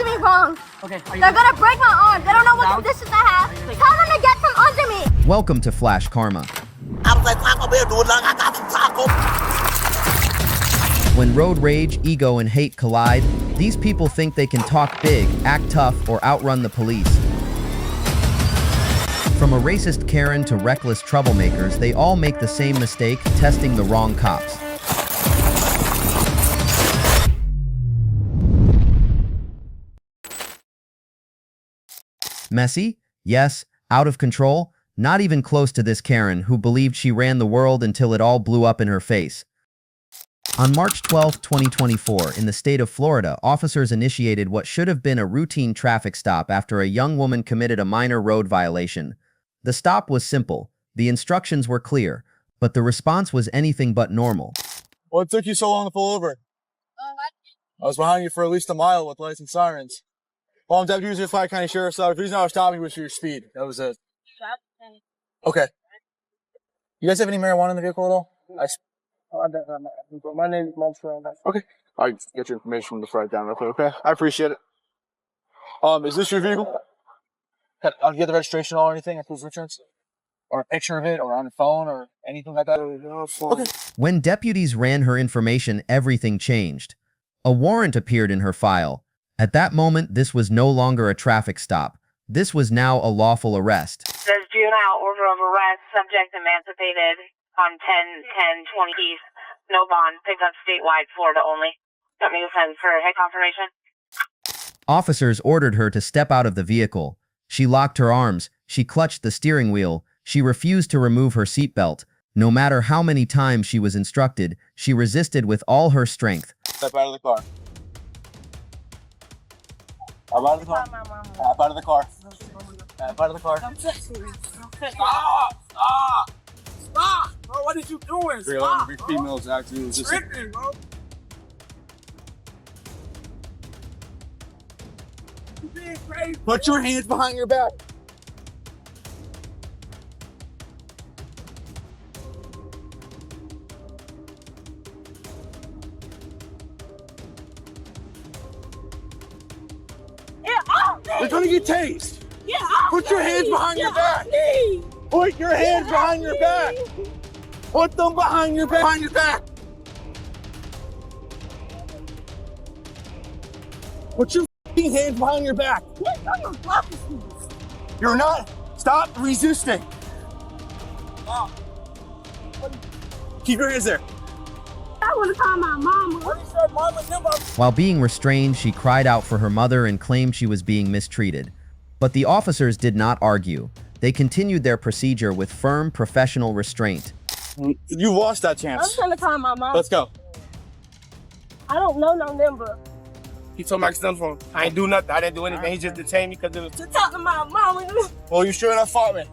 holding me wrong. Okay. They're gonna break my arm. They don't know what conditions I have. Tell them to get from under me. Welcome to FlashKarma. When road rage, ego, and hate collide, these people think they can talk big, act tough, or outrun the police. From a racist Karen to reckless troublemakers, they all make the same mistake, testing the wrong cops. Messy? Yes. Out of control? Not even close to this Karen, who believed she ran the world until it all blew up in her face. On March 12, 2024, in the state of Florida, officers initiated what should have been a routine traffic stop after a young woman committed a minor road violation. The stop was simple. The instructions were clear, but the response was anything but normal. What took you so long to pull over? I was behind you for at least a mile with lights and sirens. Well, I'm deputy with Flagg County Sheriff's Office. The reason I was stopping was for your speed. That was it. Okay. You guys have any marijuana in the vehicle at all? My name is Montrell. Okay. I'll get your information from the front down real quick, okay? I appreciate it. Is this your vehicle? I'll get the registration or anything, or proof of insurance? Or a picture of it, or on the phone, or anything like that? Okay. When deputies ran her information, everything changed. A warrant appeared in her file. At that moment, this was no longer a traffic stop. This was now a lawful arrest. Says juvenile order of arrest, subject emancipated on 10/10/20 East. No bond, picked up statewide, Florida only. Got me to send for head confirmation. Officers ordered her to step out of the vehicle. She locked her arms. She clutched the steering wheel. She refused to remove her seatbelt. No matter how many times she was instructed, she resisted with all her strength. Step out of the car. Step out of the car. Step out of the car. Step out of the car. Stop! Stop! Bro, what are you doing? Stop, bro. Females actually resisting. Tripping, bro. You being crazy. Put your hands behind your back. You're gonna get tased. Put your hands behind your back. Put your hands behind your back. Put them behind your back. Behind your back. Put your hands behind your back. You're not. Stop resisting. Keep your hands there. I want to call my mama. While being restrained, she cried out for her mother and claimed she was being mistreated. But the officers did not argue. They continued their procedure with firm, professional restraint. You lost that chance. I'm trying to call my mom. Let's go. I don't know no number. He told my son from I ain't do nothing. I didn't do anything. He just detained me because it was To talk to my mama. Well, you sure enough fought me.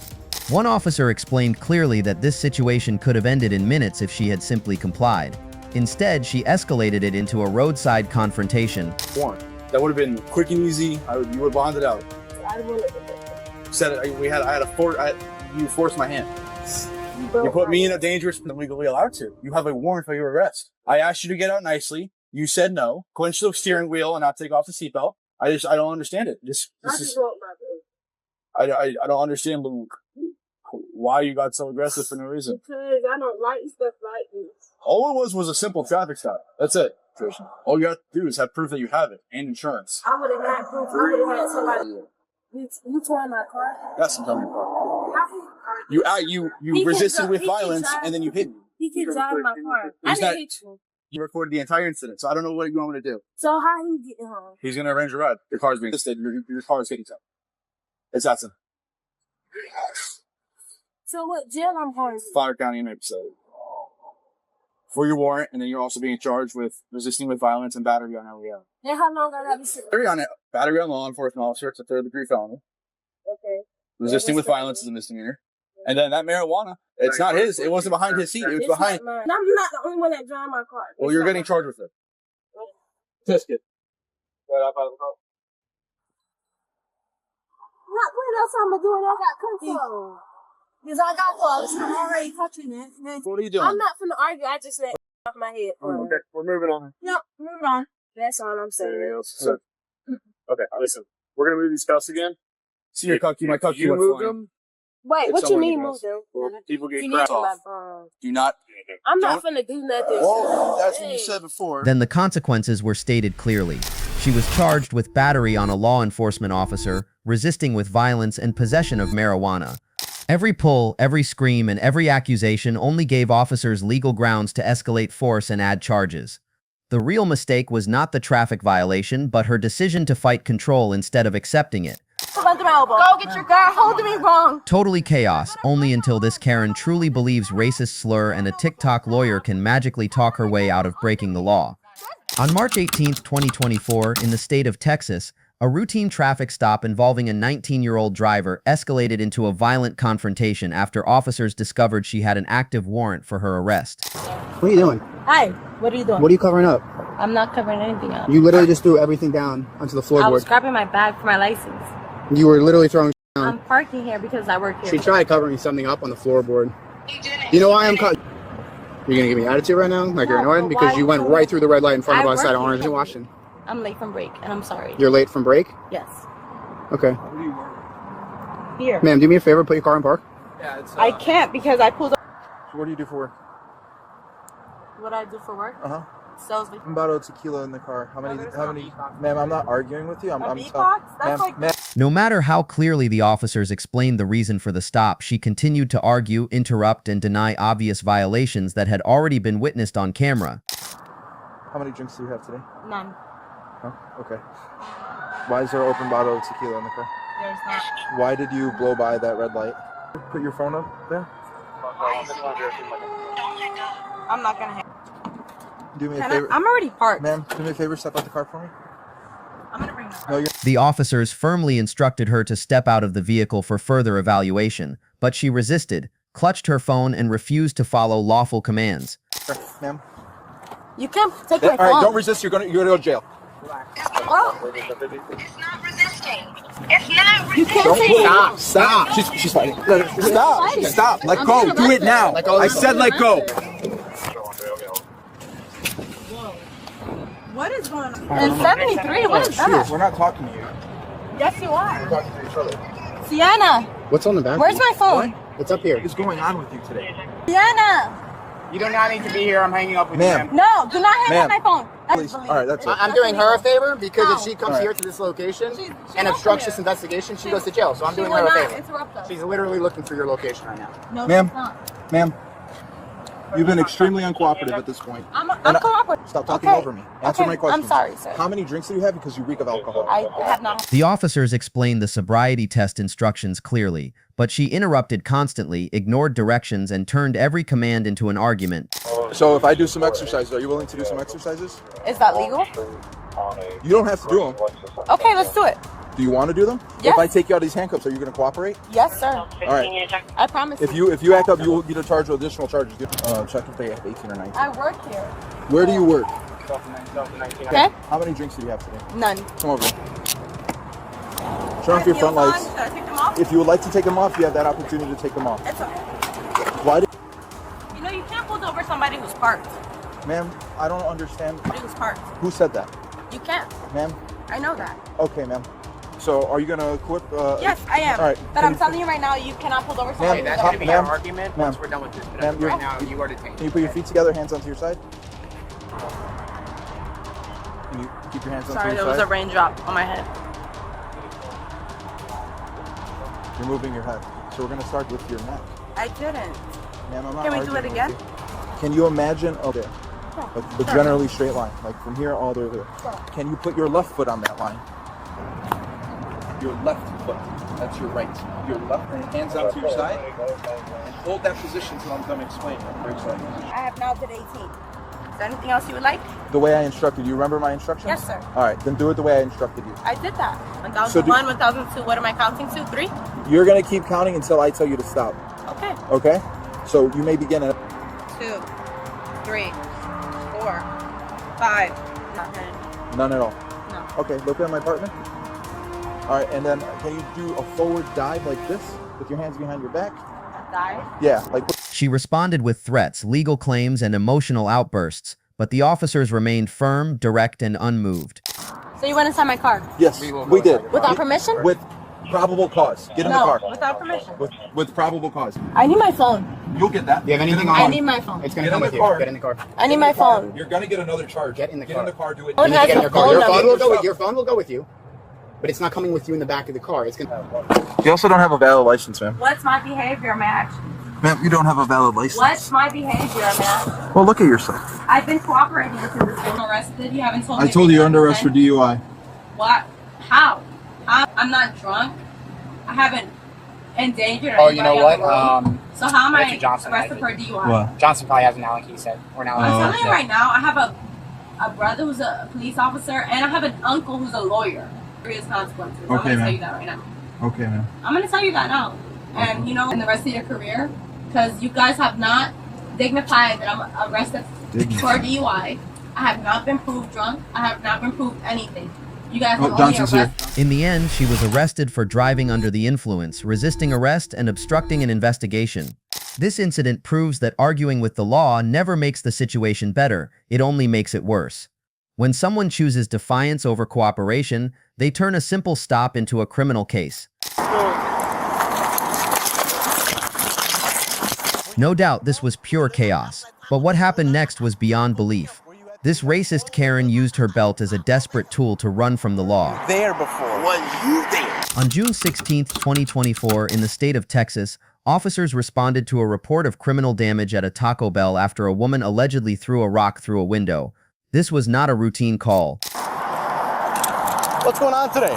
One officer explained clearly that this situation could have ended in minutes if she had simply complied. Instead, she escalated it into a roadside confrontation. Warrant. That would have been quick and easy. You would have bonded out. You forced my hand. You put me in a dangerous than legally allowed to. You have a warrant for your arrest. I asked you to get out nicely. You said no. Clench the steering wheel and not take off the seatbelt. I don't understand it. I don't understand why you got so aggressive for no reason. Because I don't like stuff like this. All it was a simple traffic stop. That's it, Trisha. All you have to do is have proof that you have it and insurance. I would have had proof. I would have had somebody. You tore my car? That's what I'm talking about. You resisted with violence and then you hit me. He kept driving my car. I didn't hit you. You recorded the entire incident, so I don't know what you want me to do. So how he getting home? He's going to arrange a ride. Your car's being listed. Your car is getting towed. It's that simple. So what jail I'm going to? Flagg County inmate facility. For your warrant, and then you're also being charged with resisting with violence and battery on LEO. And how long I got to sit? Battery on law enforcement officer, it's a third-degree felony. Okay. Resisting with violence is a misdemeanor. And then that marijuana, it's not his. It wasn't behind his seat. It was behind. I'm not the only one that drive my car. Well, you're getting charged with it. Test it. Right up out of the car. What else I'm going to do? I got control. Because I got close. I'm already touching it. What are you doing? I'm not finna argue. I just let off my head. Okay, we're moving on. Yep, move on. That's all I'm saying. Anything else? So, Okay, listen. We're gonna move these cuffs again. See your cuff key. My cuff key You went move flying. them. Wait, It's what you someone mean who move does. them? Well, people get You cracked need to off. Do not. I'm not finna do nothing. Well, that's what you said before. Then the consequences were stated clearly. She was charged with battery on a law enforcement officer, resisting with violence, and possession of marijuana. Every pull, every scream, and every accusation only gave officers legal grounds to escalate force and add charges. The real mistake was not the traffic violation, but her decision to fight control instead of accepting it. Go get your girl holding me wrong. Totally chaos, only until this Karen truly believes racist slur and a TikTok lawyer can magically talk her way out of breaking the law. On March 18, 2024, in the state of Texas, a routine traffic stop involving a 19-year-old driver escalated into a violent confrontation after officers discovered she had an active warrant for her arrest. What are you doing? Hi, what are you doing? What are you covering up? I'm not covering anything up. You literally just threw everything down onto the I was floorboard. grabbing my bag for my license. You were literally throwing down. I'm parking here because I work here. She tried covering something up on the floorboard. You know why I'm cut? You're gonna give me attitude right now? Like you're No, annoyed? but Because why you went so- right through the red light in front of I us at work Orange here. and Washington. I'm late from break and I'm sorry. You're late from break? Yes. Okay. Here. Ma'am, do me a favor, put your car in park. Yeah, it's. I can't because I pulled up. So what do you do for work? What I do for work? Uh-huh. Sells the I'm about a tequila in the car. How many? Ma'am, I'm not arguing with you. I'm beatbox? That's like ma'am. No matter how clearly the officers explained the reason for the stop, she continued to argue, interrupt, and deny obvious violations that had already been witnessed on camera. How many drinks do you have today? none. Huh? Okay. Why is there an open bottle of tequila in the car? There's not. Why did you blow by that red light? Put your phone up there. I'm not gonna hang. Do me a favor. I'm already parked. Ma'am, do me a favor, step out the car for me. I'm gonna bring that. No, you're. The officers firmly instructed her to step out of the vehicle for further evaluation, but she resisted, clutched her phone, and refused to follow lawful commands. Ma'am. You can't take my All phone. right, don't resist. You're gonna go to jail. Oh, It's not resisting. It's not you resisting. can't say Stop. She's fighting. Stop. fighting. Stop. Let I'm go. getting Do it arrested. now. I said let go. What is going on? And 73, what is that? We're not talking to you. Yes, you are. We're talking to each other. Sienna, What's on the back? where's my phone? What's up here? What is going on with you today? Sienna! You do not need to be here. I'm hanging up with Ma'am. you. No, do not hang up Ma'am. my phone. Please. All right, that's it. I'm doing her a favor because if she comes Alright. here to this location She and won't obstructs come this here. investigation, she goes to jail. So I'm She doing will her a not favor. interrupt us. She's literally looking for your location right now. No, Ma'am. she's not. Ma'am, you've been extremely uncooperative at this point. I'm And cooperative. Stop talking Okay. over me. Answer Okay, my question. I'm sorry, sir. How many drinks do you have? Because you reek of alcohol. I have not. The officers explained the sobriety test instructions clearly, but she interrupted constantly, ignored directions, and turned every command into an argument. So if I do some exercises, are you willing to do some exercises? Is that legal? You don't have to do them. Okay, let's do it. Do you want to do them? Yes. If I take you out of these handcuffs, are you going to cooperate? Yes, sir. All right. I promise If you act up, you will get charged with additional charges. Check if they have 18 or 19. I work here. Where do you work? Okay? How many drinks do you have today? None. Come over here. Turn off your front lights. Should I take them off? If you would like to take them off, you have that opportunity to take them off. It's okay. Why did... You know, you can't pull over somebody who's parked. Ma'am, I don't understand. Somebody who's parked. Who said that? You can't. Ma'am? I know that. Okay, ma'am. So are you going to quit? Yes, I am. All right. But I'm telling you right now, you cannot pull over somebody Ma'am, who's That's going to be Ma'am. our argument Ma'am. once we're done with this. But Ma'am, as of right now, you are detained. Can you put your feet together, hands onto your side? Can you keep your hands onto Sorry, your there was a side? raindrop on my head. You're moving your head. So we're going to start with your neck. I didn't. Ma'am, I'm not Can we do arguing it with again? you. Can you imagine? Okay. But generally straight line, like from here all the way there. Can you put your left foot on that line? Your left foot. That's your right. Your left hands out to your side. And hold that position until I'm done explaining. I have now did 18. Is there anything else you would like? The way I instructed you. Remember my instructions? Yes, sir. All right, then do it the way I instructed you. I did that. So 1001, 1002. What am I counting to? 3? You're gonna keep counting until I tell you to stop. Okay. Okay? So you may begin at 2, 3, 4, 5. Nothing. none at all. No. Okay, look at my partner. All right, and then can you do a forward dive like this with your hands behind your back? Dive? Yeah, like She responded with threats, legal claims, and emotional outbursts, but the officers remained firm, direct, and unmoved. So you went inside my car? Yes, we did. Without permission? With probable cause. Get in the car. Without permission. With probable cause. I need my phone. You'll get that. Do you have anything I on? need my phone. It's gonna Get come in with the you. car. Get in the car. I need my phone. You're gonna get another charge. Get in the car. Get in the car. Do it. Oh, You need to get in your car. Your Phone phone will go number. with your phone will go with you, but it's not coming with you in the back of the car. It's gonna. You also don't have a valid license, ma'am. What's my behavior, Matt? Ma'am, you don't have a valid license. What's my behavior, Matt? Well, look at yourself. I've been cooperating with you. I'm arrested. You haven't told me. I told you you're under arrest for DUI. What? How? I'm not drunk. I haven't endangered Oh, you know anybody what? on the road. So how am I Richard Johnson arrested has for it. DUI? What? Johnson probably has an Allen key set. Or an Allen I'm key telling you set. right now, I have a brother who's a police officer, and I have an uncle who's a lawyer. Serious consequences. I'm Okay, gonna tell ma'am. you that right now. Okay, ma'am. I'm gonna tell you that now. And you know, in the rest of your career, because you guys have not dignified that I'm arrested for DUI. I have not been proved drunk. I have not been proved anything. You guys have only Johnson's here. arrested. In the end, she was arrested for driving under the influence, resisting arrest, and obstructing an investigation. This incident proves that arguing with the law never makes the situation better, it only makes it worse. When someone chooses defiance over cooperation, they turn a simple stop into a criminal case. No doubt this was pure chaos, but what happened next was beyond belief. This racist Karen used her belt as a desperate tool to run from the law. There before. Was you there? On June 16, 2024, in the state of Texas, officers responded to a report of criminal damage at a Taco Bell after a woman allegedly threw a rock through a window. This was not a routine call. What's going on today?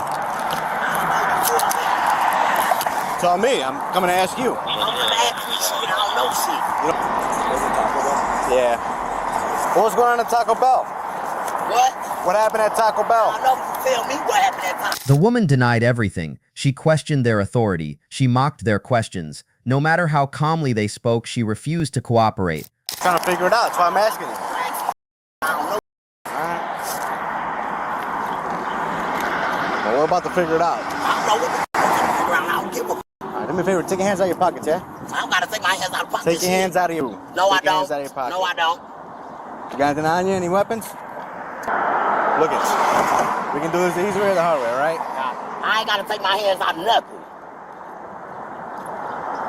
Tell me. I'm coming to ask you. I'm gonna ask you shit. I don't know shit. Yeah. What was going on at Taco Bell? What? What happened at Taco Bell? I don't know if you tell me what happened that time. The woman denied everything. She questioned their authority. She mocked their questions. No matter how calmly they spoke, she refused to cooperate. Trying to figure it out. That's why I'm asking you. I don't know. Well, we're about to figure it out. I don't know what the f*** I don't give a f***. All right, do me a favor. Take your hands out of your pockets, yeah? I don't gotta take my hands out of pocket. Take your hands out of your... No, I Take your hands don't. out of your pocket. No, I don't. You got anything on you? Any weapons? Look it. We can do this the easy way or the hard way, all right? I ain't gotta take my hands out of nothing.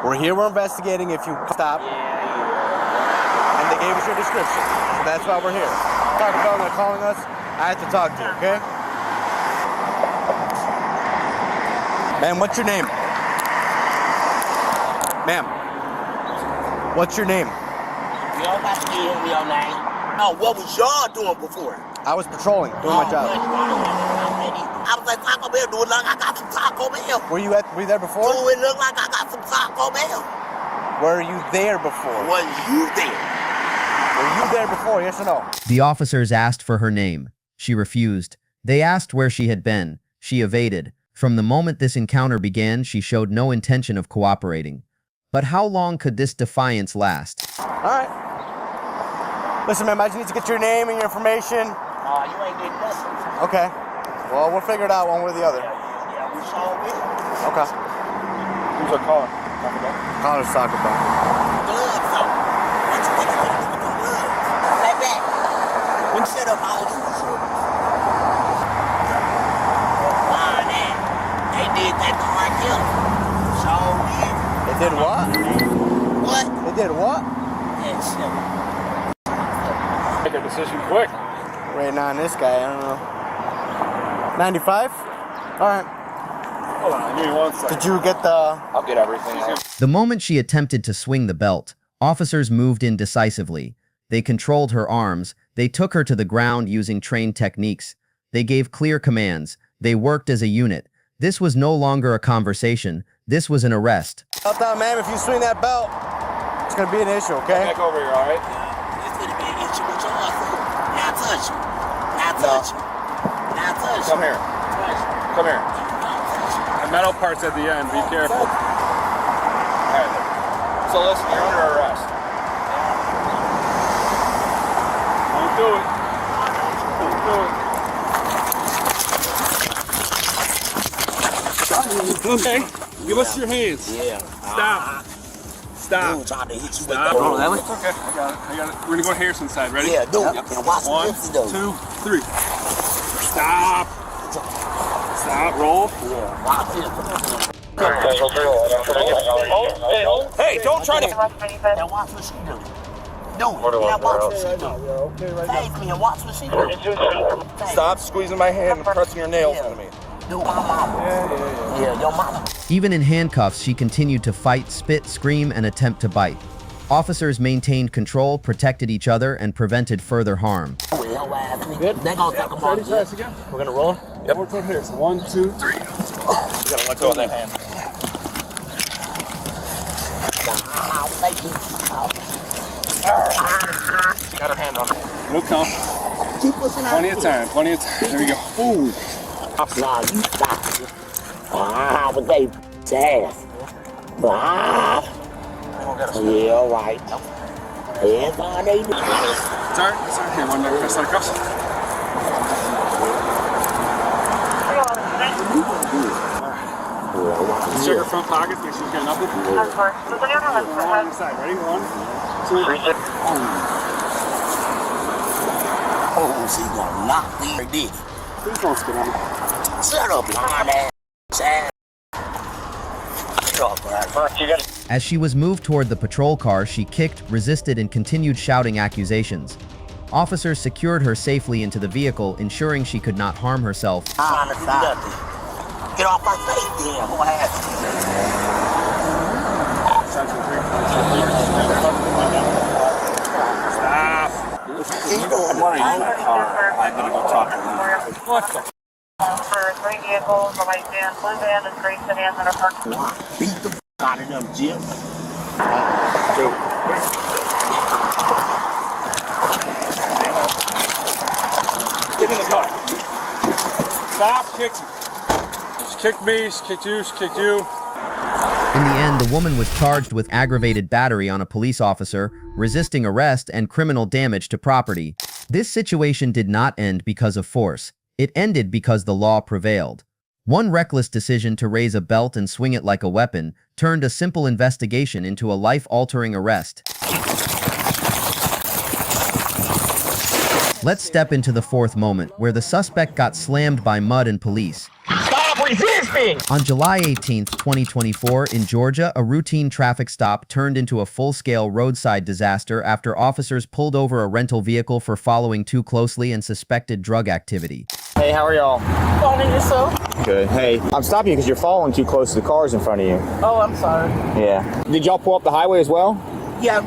We're here, we're investigating if you stop. And they gave us your description. So that's why we're here. Taco Bell, they're calling us. I have to talk to you, okay? Ma'am, what's your name? Ma'am, what's your name? You don't got to give me your name. Oh, what was y'all doing before? I was patrolling, doing my job. I was at Taco Bell. Do it look like I got some Taco Bell? Were you there before? Do it look like I got some Taco Bell? Were you there before? Was you there? Were you there before, yes or no? The officers asked for her name. She refused. They asked where she had been. She evaded. From the moment this encounter began, she showed no intention of cooperating. But how long could this defiance last? All right. Listen, ma'am, I just need to get your name and your information. You ain't getting nothing. Okay. Well, we'll figure it out one way or the other. Yeah, we sure will. Okay. Who's our caller? Caller's Taco Bell. Blood, so. What you think you're gonna do with the blood? Like that. When shut up all you shit. Nah, man. They did that to R. Kelly. Sure did. They did what? What? They did what? That shit. Make a decision quick. Right now, this guy, I don't know. 95? All right. Hold on, give me 1 second. Did you get the... I'll get everything else. The moment she attempted to swing the belt, officers moved in decisively. They controlled her arms. They took her to the ground using trained techniques. They gave clear commands. They worked as a unit. This was no longer a conversation. This was an arrest. Up down, ma'am, if you swing that belt, it's going to be an issue, okay? Back over here, all right? It's gonna be an issue with your hustle. Now touch you. Now touch you. Now touch you. Come here. Touch you. Come here. Don't touch you. The metal part's at the end. Be careful. All right. So listen, you're under arrest. Don't do it. Don't do it. Okay. Give us your hands. Yeah. Stop. Stop. Dude trying to hit you with Stop. that. It's okay. I got it. We're gonna go Harrison side. Ready? Yeah, do it. Yep. And watch the 1, fence, though. 2, 3. Stop. Stop, roll. Yeah, watch this. Hey, don't try to. Now watch what she do. No, now watch what she do. Thank me and watch what she do. Stop squeezing my hand and pressing your nails into me. Do my mama. Yeah, your mama. Even in handcuffs, she continued to fight, spit, scream, and attempt to bite. Officers maintained control, protected each other, and prevented further harm. Good. They're gonna take them off. Again. We're gonna roll. Yep. More toward here. So 1, 2, 3. You gotta let go of that hand. Wow, thank you. Got her hand on it. We'll come. Keep pushing out. Plenty of time. Plenty of time. There we go. Ooh. Nah, you stop. Wow, but they ass. Wow. Yeah, all right. Yeah, fine, they do. It's alright. It's alright. Here, one more. Press like us. Let's check her front pockets. Make sure she's got nothing. Of course. On the side. Ready? 1, 2. Oh, she gonna knock me like this. Please don't spit on me. Shut up, lying ass. Shut up, man. As she was moved toward the patrol car, she kicked, resisted, and continued shouting accusations. Officers secured her safely into the vehicle, ensuring she could not harm herself. Get off my face, damn. What happened? For 3 vehicles, the white van, blue van, and gray sedans that are parked. Beat the out of them, Jim. Get in the car. Stop kicking. She kicked me, she kicked you, she kicked you. In the end, the woman was charged with aggravated battery on a police officer, resisting arrest, and criminal damage to property. This situation did not end because of force. It ended because the law prevailed. One reckless decision to raise a belt and swing it like a weapon turned a simple investigation into a life-altering arrest. Let's step into the fourth moment, where the suspect got slammed by mud and police. Stop resisting! On July 18, 2024, in Georgia, a routine traffic stop turned into a full-scale roadside disaster after officers pulled over a rental vehicle for following too closely and suspected drug activity. Hey, how are y'all? Phoning yourself? Good. Hey, I'm stopping you because you're following too close to the cars in front of you. Oh, I'm sorry. Yeah. Did y'all pull up the highway as well? Yeah.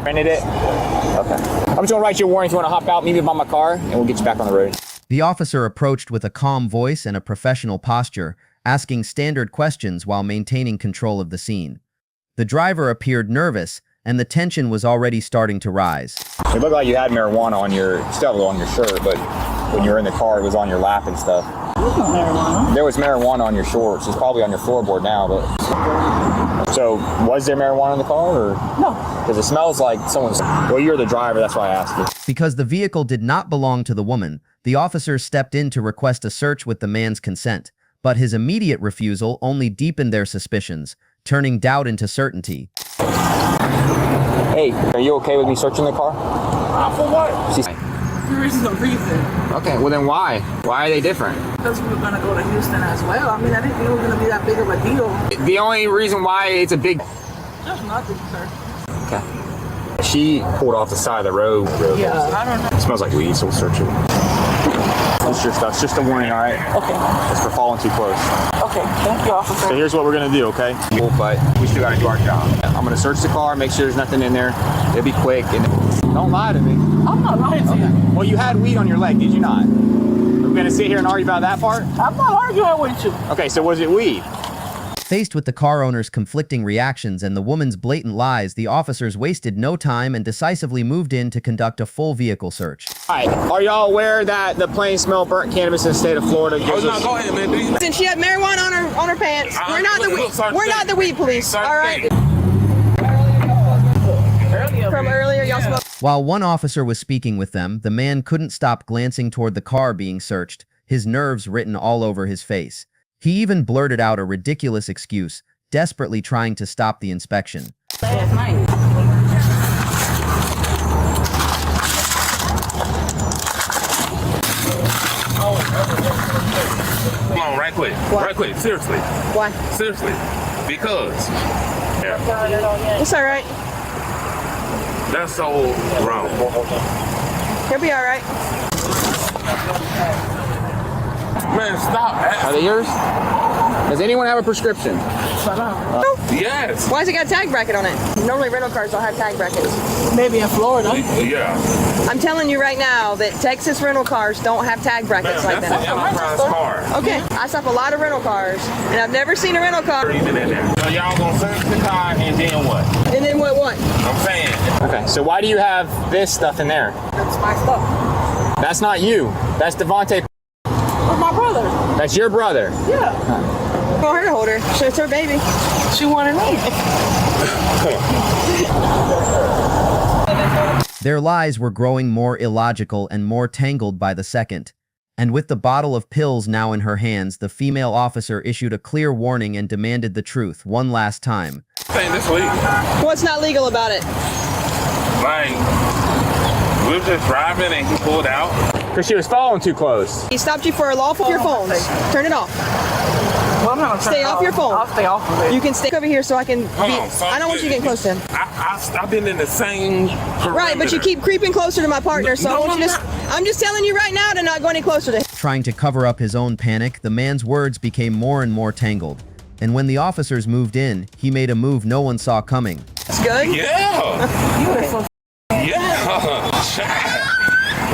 Rented it? Okay. I'm just gonna write you a warning if you want to hop out, meet me by my car, and we'll get you back on the road. The officer approached with a calm voice and a professional posture, asking standard questions while maintaining control of the scene. The driver appeared nervous, and the tension was already starting to rise. It looked like you had marijuana on your, still on your shirt, but when you were in the car, it was on your lap and stuff. There was marijuana on your shorts. It's probably on your floorboard now, but... So, was there marijuana in the car, or? No. Because it smells like someone's... Well, you're the driver, that's why I asked you. Because the vehicle did not belong to the woman, the officers stepped in to request a search with the man's consent, but his immediate refusal only deepened their suspicions, turning doubt into certainty. Hey, are you okay with me searching the car? For what? There is no reason. Okay, well then why? Why are they different? Because we were going to go to Houston as well. I mean, I didn't think it was going to be that big of a deal. The only reason why it's a big... Just nothing, sir. Okay. She pulled off the side of the road. Yeah, I don't know. It smells like weed, so we'll search it. It's your stuff. It's just a warning, all right? Okay. It's for falling too close. Okay, thank you, officer. So here's what we're going to do, okay? But we still got to do our job. I'm going to search the car, make sure there's nothing in there. It'll be quick. And don't lie to me. I'm not lying to you. Well, you had weed on your leg, did you not? We're going to sit here and argue about that part? I'm not arguing with you. Okay, so was it weed? Faced with the car owner's conflicting reactions and the woman's blatant lies, the officers wasted no time and decisively moved in to conduct a full vehicle search. All right, are y'all aware that the plain smell of burnt cannabis in the state of Florida gives us... Go ahead, man. Since she had marijuana on her pants, we're not the weed police. All right. From earlier, y'all smoked. While one officer was speaking with them, the man couldn't stop glancing toward the car being searched, his nerves written all over his face. He even blurted out a ridiculous excuse, desperately trying to stop the inspection. Last night. Come on, right quick. Why? Right quick. Seriously. Why? Seriously. Because. Yeah. It's all right. That's so wrong. He'll be all right. Man, stop. Are they yours? Does anyone have a prescription? Yes. Why has it got a tag bracket on it? Normally rental cars don't have tag brackets. Maybe in Florida. Yeah. I'm telling you right now that Texas rental cars don't have tag brackets like That's that. an enterprise car. Okay, I stop a lot of rental cars, and I've never seen a rental car. Even in there. So y'all gonna search the car and then what? And then what? I'm saying. Okay, so why do you have this stuff in there? That's my stuff. That's not you. That's Devontae. With my brother. That's your brother. Yeah. I want her to hold her. It's her baby. She wanted me. Their lies were growing more illogical and more tangled by the second. And with the bottle of pills now in her hands, the female officer issued a clear warning and demanded the truth one last time. Saying this legal. What's not legal about it? Like, we were just driving and he pulled out. Because she was following too close. He stopped you for a lawful your phones. Turn it off. Well, I'm not gonna Stay off your phone. I'll stay off of it. You can stay over here so I can I don't want you getting close to him. I've been in the same Right, but you keep creeping closer to my partner, so No, I want you to. I'm just telling you right now to not go any closer to him. Trying to cover up his own panic, the man's words became more and more tangled. And when the officers moved in, he made a move no one saw coming. That's good? Yeah. Yeah.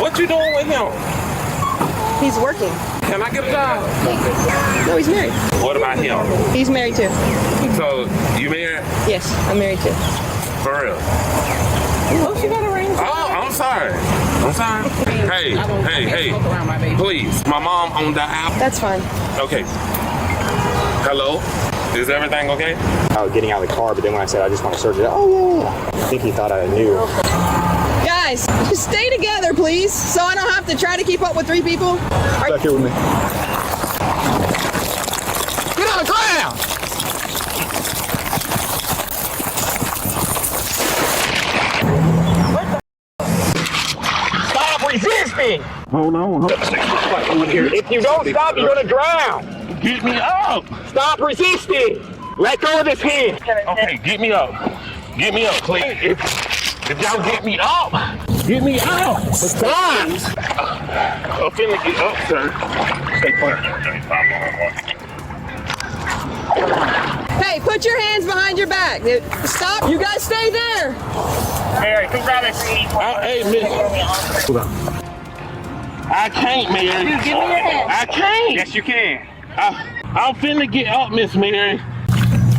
What you doing with him? He's working. Can I get a job? No, he's married. What about him? He's married too. So, you married? Yes, I'm married too. For real? Oh, she got a ring. Oh, I'm sorry. I'm sorry. Hey, please. My mom on the app. That's fine. Okay. Hello? Is everything okay? I was getting out of the car, but then when I said I just want to search it, I think he thought I knew. Guys, just stay together, please, so I don't have to try to keep up with three people. Back here with me. Get on the ground! Stop resisting! Hold on. If you don't stop, you're gonna drown! Get me up! Stop resisting! Let go of this hand! Okay, get me up. Get me up, please. If y'all get me up! Get me up! Stop! I'm finna get up, sir. Stay quiet. Hey, put your hands behind your back. Stop. You guys stay there. Mary, come grab it. Hey, miss. I can't, Mary. Dude, give me your hand. I can't. Yes, you can. I'm finna get up, Miss Mary.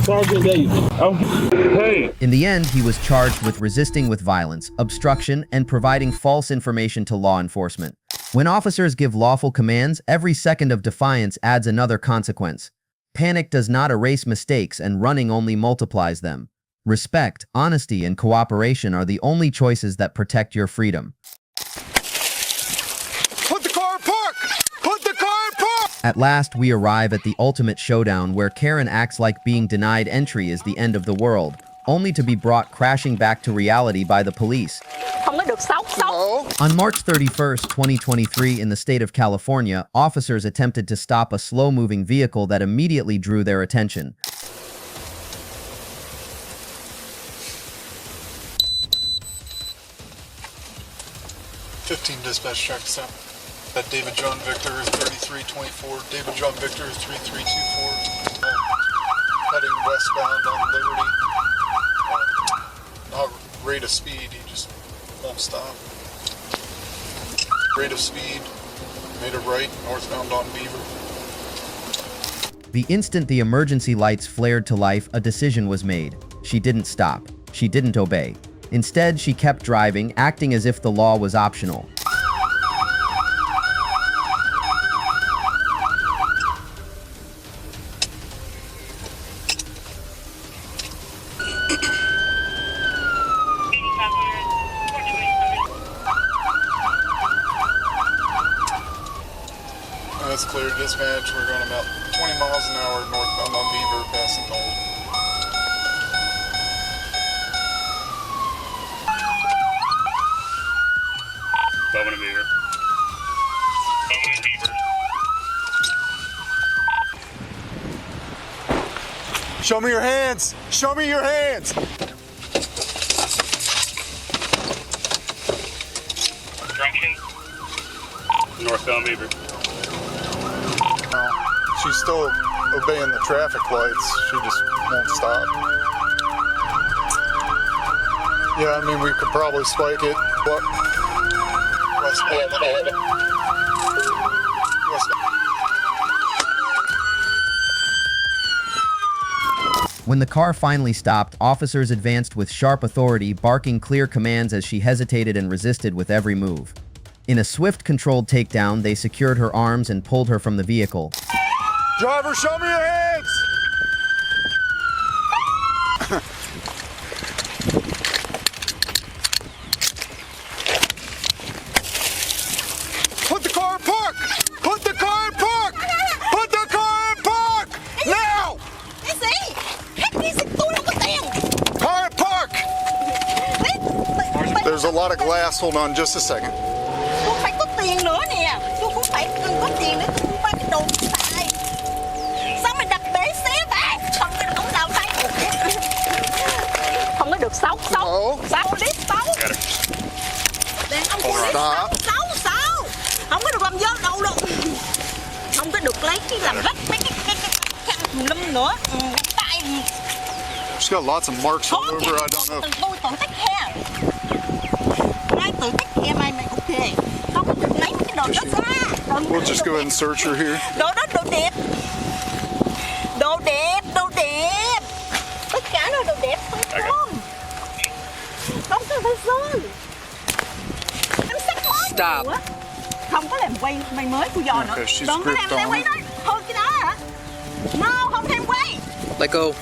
Sergeant Davis. Oh, hey. In the end, he was charged with resisting with violence, obstruction, and providing false information to law enforcement. When officers give lawful commands, every second of defiance adds another consequence. Panic does not erase mistakes, and running only multiplies them. Respect, honesty, and cooperation are the only choices that protect your freedom. Put the car in park! Put the car in park! At last, we arrive at the ultimate showdown where Karen acts like being denied entry is the end of the world, only to be brought crashing back to reality by the police. On March 31st, 2023, in the state of California, officers attempted to stop a slow-moving vehicle that immediately drew their attention. 15 dispatch track stop. That David John Victor is 3324. David John Victor is 3324. Heading westbound on Liberty. Not rate of speed, he just won't stop. Rate of speed, made a right, northbound on Beaver. The instant the emergency lights flared to life, a decision was made. She didn't stop. She didn't obey. Instead, she kept driving, acting as if the law was optional. That's clear, dispatch. We're going about 20 miles an hour northbound on Beaver, passing Knoll. Show me your hands. Show me your hands. Junction. Northbound Beaver. She's still obeying the traffic lights. She just won't stop. Yeah, I mean, we could probably spike it. What? West. When the car finally stopped, officers advanced with sharp authority, barking clear commands as she hesitated and resisted with every move. In a swift, controlled takedown, they secured her arms and pulled her from the vehicle. Driver, show me your hands! Put the car in park! Put the car in park! Put the car in park! Now! Car in park! There's a lot of glass. Hold on just a second. Tôi phải có tiền nữa nè. Tôi cũng phải cần có tiền để tôi mua cái đồ xài. Sao mày đặt bể xế vậy? Không có đụng nào tay. Không có được xấu. Đi xấu. Đàn ông cô lý xấu. Không có được làm dơ đâu đâu. Không có được lấy cái làm rách mấy cái lâm nữa. Tay. She's got lots of marks all over. I don't know. Tôi tự tách he. Mai tự tách he mày ok. Không có được lấy cái đồ đó ra. We'll just go ahead and search her here. Đồ đó đồ đẹp. Tất cả là đồ đẹp phải không? Không có phải sơn. Em sắc mới. Stop. Không có làm quay mày mới của giò nữa. Đừng có làm quay đó. Thôi cái đó hả? No, không thêm quay. Let go.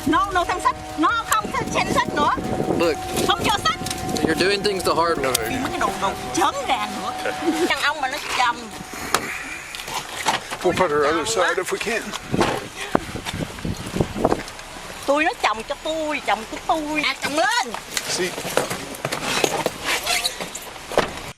No, thêm sách. No, không thêm sách nữa. Look. Không cho sách. You're doing things the hard way. Mấy cái đồ chớn gà nữa. Đàn ông mà nó chầm. We'll put her other side if we can. Tôi nó chồng cho tôi, chồng của tôi. À, chồng lên. See.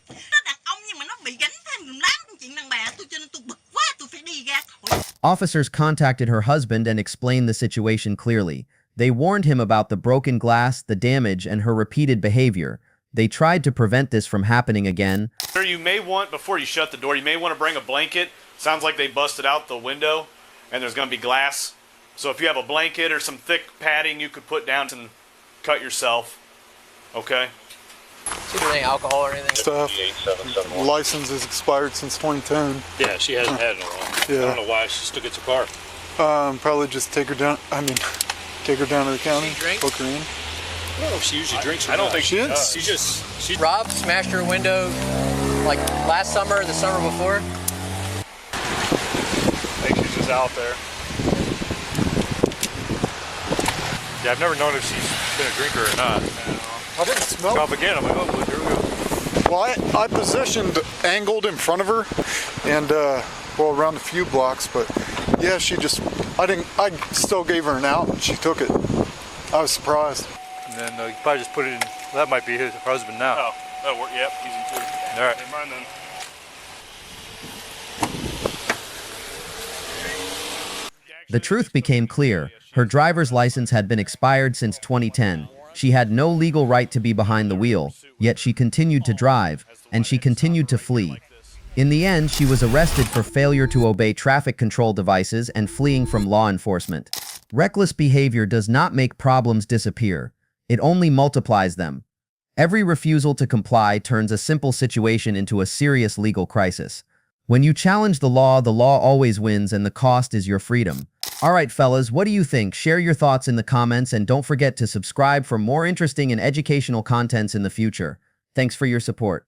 Nó đàn ông nhưng mà nó bị gánh thêm lắm chuyện đàn bà. Tôi cho nên tôi bực quá, tôi phải đi ra thôi. Officers contacted her husband and explained the situation clearly. They warned him about the broken glass, the damage, and her repeated behavior. They tried to prevent this from happening again. You may want, before you shut the door, you may want to bring a blanket. Sounds like they busted out the window and there's going to be glass. So if you have a blanket or some thick padding you could put down and cut yourself. Okay? Is she doing any alcohol or anything? Stuff. License is expired since 2010. Yeah, she hasn't had it in a while. Yeah. I don't know why she still gets a car. Probably just take her down. Take her down to the county, book her in. I don't know if she usually drinks or not. I don't think she is. She Rob smashed her window like last summer or the summer before. I think she's just out there. Yeah, I've never known if she's been a drinker or not. I didn't smell Stop again. I'm like, oh, here we go. Well, I positioned angled in front of her and, well, around a few blocks, but yeah, I still gave her an out and she took it. I was surprised. And then you probably just put it in, that might be her husband now. Oh, that'll work. Yep, easy too. All right. Never mind then. The truth became clear. Her driver's license had been expired since 2010. She had no legal right to be behind the wheel, yet she continued to drive, and she continued to flee. In the end, she was arrested for failure to obey traffic control devices and fleeing from law enforcement. Reckless behavior does not make problems disappear. It only multiplies them. Every refusal to comply turns a simple situation into a serious legal crisis. When you challenge the law always wins, and the cost is your freedom. Alright fellas, what do you think? Share your thoughts in the comments and don't forget to subscribe for more interesting and educational contents in the future. Thanks for your support.